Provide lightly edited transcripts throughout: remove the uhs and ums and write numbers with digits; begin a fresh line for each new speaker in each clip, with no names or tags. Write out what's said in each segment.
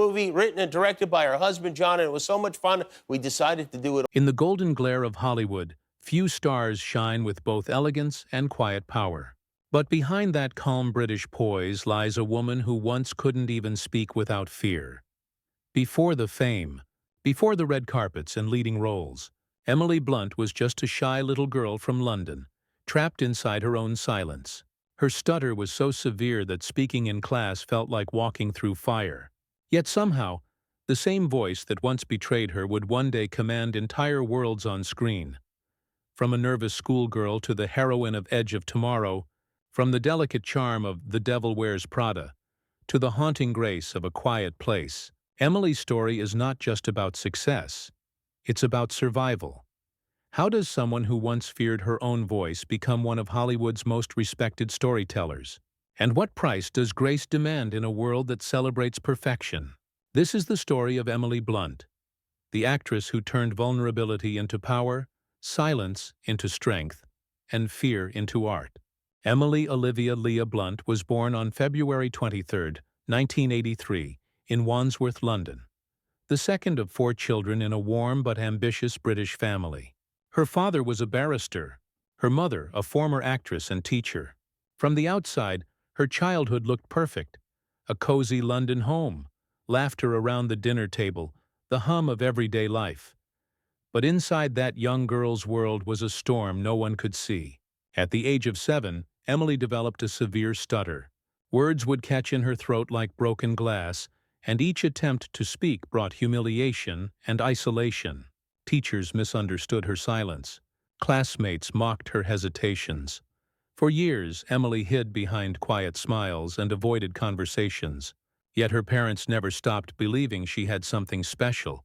movie written and directed by her husband, John, and it was so much fun, we decided to do it.
In the golden glare of Hollywood, few stars shine with both elegance and quiet power. But behind that calm British poise lies a woman who once couldn't even speak without fear. Before the fame, before the red carpets and leading roles, Emily Blunt was just a shy little girl from London, trapped inside her own silence. Her stutter was so severe that speaking in class felt like walking through fire. Yet somehow, the same voice that once betrayed her would one day command entire worlds on screen. From a nervous schoolgirl to the heroine of Edge of Tomorrow, from the delicate charm of The Devil Wears Prada to the haunting grace of A Quiet Place, Emily's story is not just about success, it's about survival. How does someone who once feared her own voice become one of Hollywood's most respected storytellers? And what price does grace demand in a world that celebrates perfection? This is the story of Emily Blunt, the actress who turned vulnerability into power, silence into strength, and fear into art. Emily Olivia Leah Blunt was born on February 23, 1983, in Wandsworth, London, the second of 4 children in a warm but ambitious British family. Her father was a barrister, her mother a former actress and teacher. From the outside, her childhood looked perfect. A cozy London home, laughter around the dinner table, the hum of everyday life. But inside that young girl's world was a storm no one could see. At the age of 7, Emily developed a severe stutter. Words would catch in her throat like broken glass, and each attempt to speak brought humiliation and isolation. Teachers misunderstood her silence. Classmates mocked her hesitations. For years, Emily hid behind quiet smiles and avoided conversations. Yet her parents never stopped believing she had something special,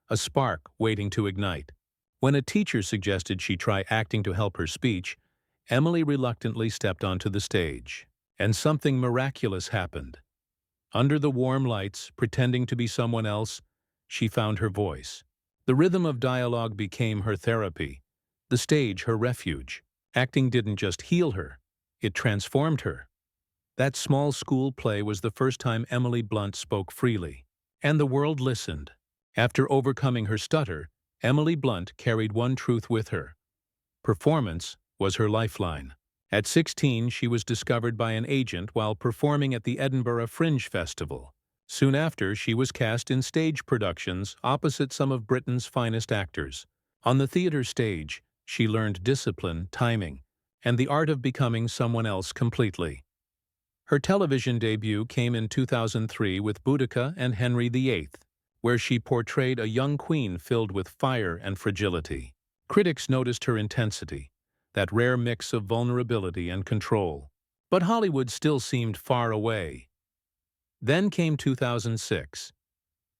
a spark waiting to ignite. When a teacher suggested she try acting to help her speech, Emily reluctantly stepped onto the stage. And something miraculous happened. Under the warm lights, pretending to be someone else, she found her voice. The rhythm of dialogue became her therapy, the stage her refuge. Acting didn't just heal her, it transformed her. That small school play was the first time Emily Blunt spoke freely. And the world listened. After overcoming her stutter, Emily Blunt carried one truth with her. Performance was her lifeline. At 16, she was discovered by an agent while performing at the Edinburgh Fringe Festival. Soon after, she was cast in stage productions opposite some of Britain's finest actors. On the theater stage, she learned discipline, timing, and the art of becoming someone else completely. Her television debut came in 2003 with Boudica and Henry VIII, where she portrayed a young queen filled with fire and fragility. Critics noticed her intensity, that rare mix of vulnerability and control. But Hollywood still seemed far away. Then came 2006.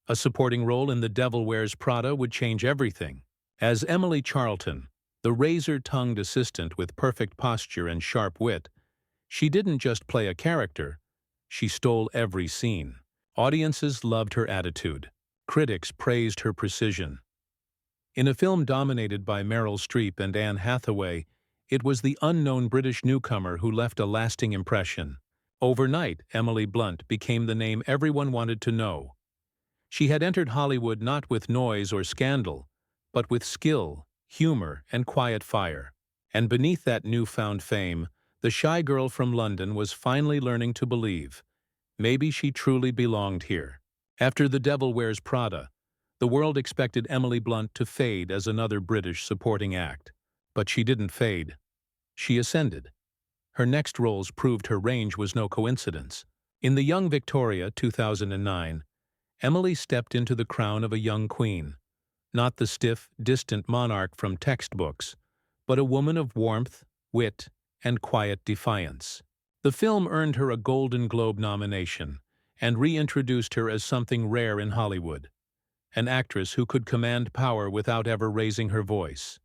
A supporting role in The Devil Wears Prada would change everything. As Emily Charlton, the razor-tongued assistant with perfect posture and sharp wit, she didn't just play a character, she stole every scene. Audiences loved her attitude. Critics praised her precision. In a film dominated by Meryl Streep and Anne Hathaway, it was the unknown British newcomer who left a lasting impression. Overnight, Emily Blunt became the name everyone wanted to know. She had entered Hollywood not with noise or scandal, but with skill, humor, and quiet fire. And beneath that newfound fame, the shy girl from London was finally learning to believe. Maybe she truly belonged here. After The Devil Wears Prada, the world expected Emily Blunt to fade as another British supporting act. But she didn't fade. She ascended. Her next roles proved her range was no coincidence. In The Young Victoria, 2009, Emily stepped into the crown of a young queen. Not the stiff, distant monarch from textbooks, but a woman of warmth, wit, and quiet defiance. The film earned her a Golden Globe nomination and reintroduced her as something rare in Hollywood, an actress who could command power without ever raising her voice.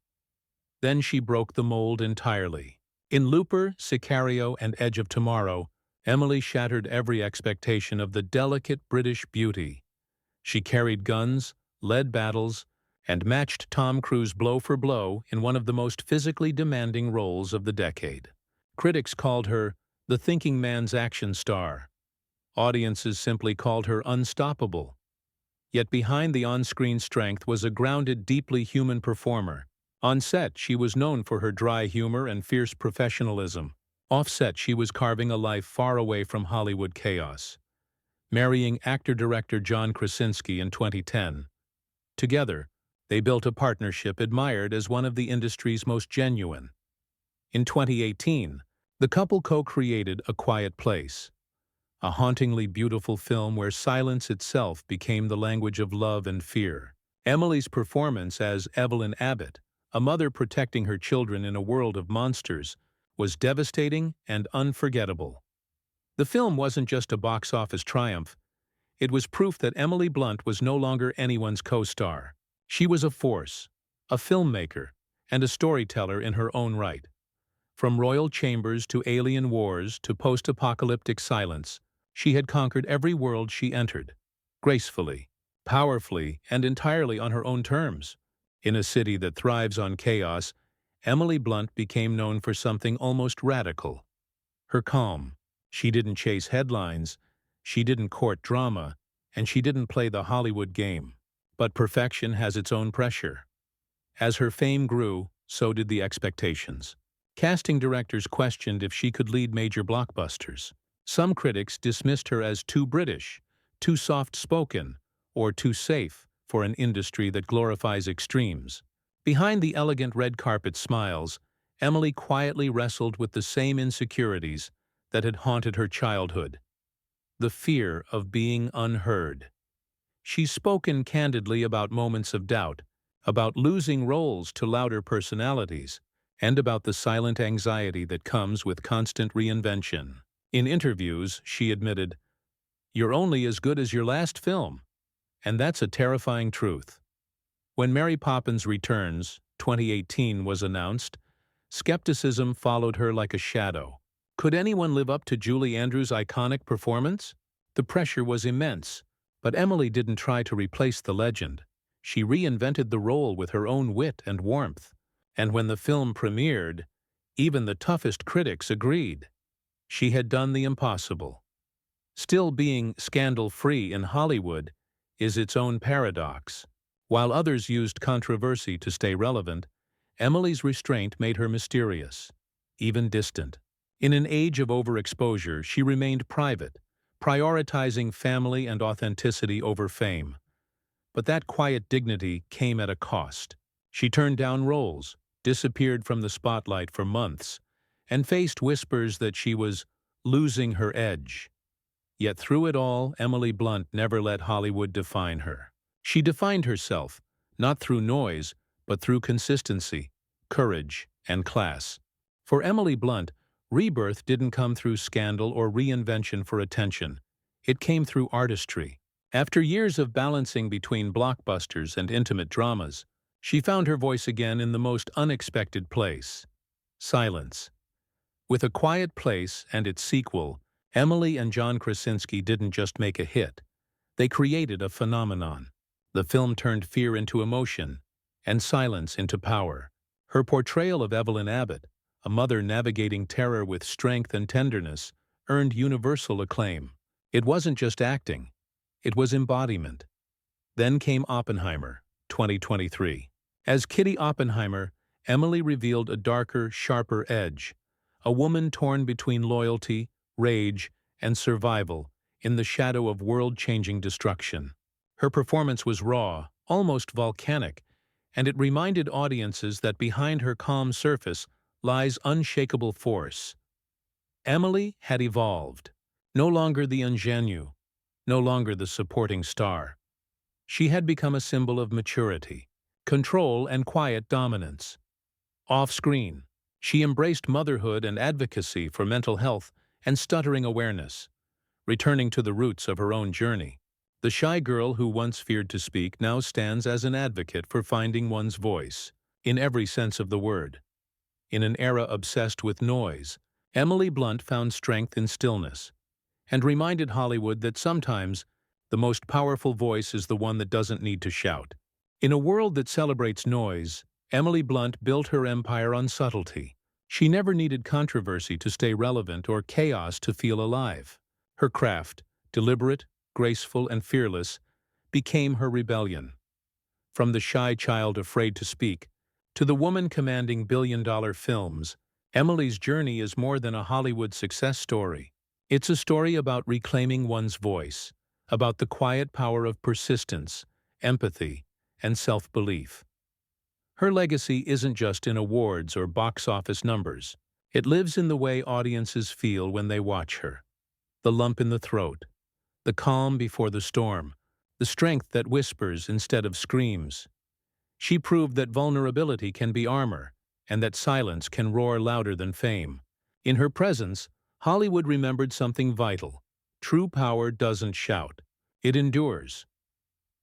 Then she broke the mold entirely. In Looper, Sicario, and Edge of Tomorrow, Emily shattered every expectation of the delicate British beauty. She carried guns, led battles, and matched Tom Cruise blow for blow in one of the most physically demanding roles of the decade. Critics called her the thinking man's action star. Audiences simply called her unstoppable. Yet behind the on-screen strength was a grounded, deeply human performer. On set, she was known for her dry humor and fierce professionalism. Off-set, she was carving a life far away from Hollywood chaos, marrying actor-director John Krasinski in 2010. Together, they built a partnership admired as one of the industry's most genuine. In 2018, the couple co-created A Quiet Place, a hauntingly beautiful film where silence itself became the language of love and fear. Emily's performance as Evelyn Abbott, a mother protecting her children in a world of monsters, was devastating and unforgettable. The film wasn't just a box office triumph, it was proof that Emily Blunt was no longer anyone's co-star. She was a force, a filmmaker, and a storyteller in her own right. From royal chambers to alien wars to post-apocalyptic silence, she had conquered every world she entered, gracefully, powerfully, and entirely on her own terms. In a city that thrives on chaos, Emily Blunt became known for something almost radical. Her calm. She didn't chase headlines, she didn't court drama, and she didn't play the Hollywood game. But perfection has its own pressure. As her fame grew, so did the expectations. Casting directors questioned if she could lead major blockbusters. Some critics dismissed her as too British, too soft-spoken, or too safe for an industry that glorifies extremes. Behind the elegant red carpet smiles, Emily quietly wrestled with the same insecurities that had haunted her childhood. The fear of being unheard. She's spoken candidly about moments of doubt, about losing roles to louder personalities, and about the silent anxiety that comes with constant reinvention. In interviews, she admitted, "You're only as good as your last film." And that's a terrifying truth. When Mary Poppins Returns, 2018, was announced, skepticism followed her like a shadow. Could anyone live up to Julie Andrews' iconic performance? The pressure was immense, but Emily didn't try to replace the legend. She reinvented the role with her own wit and warmth. And when the film premiered, even the toughest critics agreed. She had done the impossible. Still, being scandal-free in Hollywood is its own paradox. While others used controversy to stay relevant, Emily's restraint made her mysterious, even distant. In an age of overexposure, she remained private, prioritizing family and authenticity over fame. But that quiet dignity came at a cost. She turned down roles, disappeared from the spotlight for months, and faced whispers that she was losing her edge. Yet through it all, Emily Blunt never let Hollywood define her. She defined herself, not through noise, but through consistency, courage, and class. For Emily Blunt, rebirth didn't come through scandal or reinvention for attention. It came through artistry. After years of balancing between blockbusters and intimate dramas, she found her voice again in the most unexpected place: silence. With A Quiet Place and its sequel, Emily and John Krasinski didn't just make a hit. They created a phenomenon. The film turned fear into emotion, and silence into power. Her portrayal of Evelyn Abbott, a mother navigating terror with strength and tenderness, earned universal acclaim. It wasn't just acting, it was embodiment. Then came Oppenheimer, 2023. As Kitty Oppenheimer, Emily revealed a darker, sharper edge, a woman torn between loyalty, rage, and survival in the shadow of world-changing destruction. Her performance was raw, almost volcanic, and it reminded audiences that behind her calm surface lies unshakable force. Emily had evolved. No longer the ingenue, no longer the supporting star. She had become a symbol of maturity, control, and quiet dominance. Off-screen, she embraced motherhood and advocacy for mental health and stuttering awareness, returning to the roots of her own journey. The shy girl who once feared to speak now stands as an advocate for finding one's voice, in every sense of the word. In an era obsessed with noise, Emily Blunt found strength in stillness, and reminded Hollywood that sometimes the most powerful voice is the one that doesn't need to shout. In a world that celebrates noise, Emily Blunt built her empire on subtlety. She never needed controversy to stay relevant or chaos to feel alive. Her craft, deliberate, graceful, and fearless, became her rebellion. From the shy child afraid to speak to the woman commanding billion-dollar films, Emily's journey is more than a Hollywood success story. It's a story about reclaiming one's voice, about the quiet power of persistence, empathy, and self-belief. Her legacy isn't just in awards or box office numbers. It lives in the way audiences feel when they watch her. The lump in the throat, the calm before the storm, the strength that whispers instead of screams. She proved that vulnerability can be armor, and that silence can roar louder than fame. In her presence, Hollywood remembered something vital. True power doesn't shout. It endures.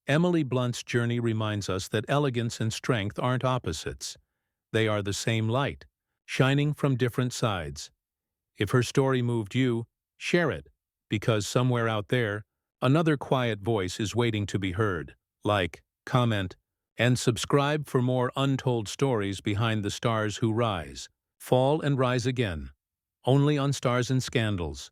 Emily Blunt's journey reminds us that elegance and strength aren't opposites. They are the same light, shining from different sides. If her story moved you, share it, because somewhere out there, another quiet voice is waiting to be heard. Like, comment, and subscribe for more untold stories behind the stars who rise, fall, and rise again. Only on Stars and Scandals.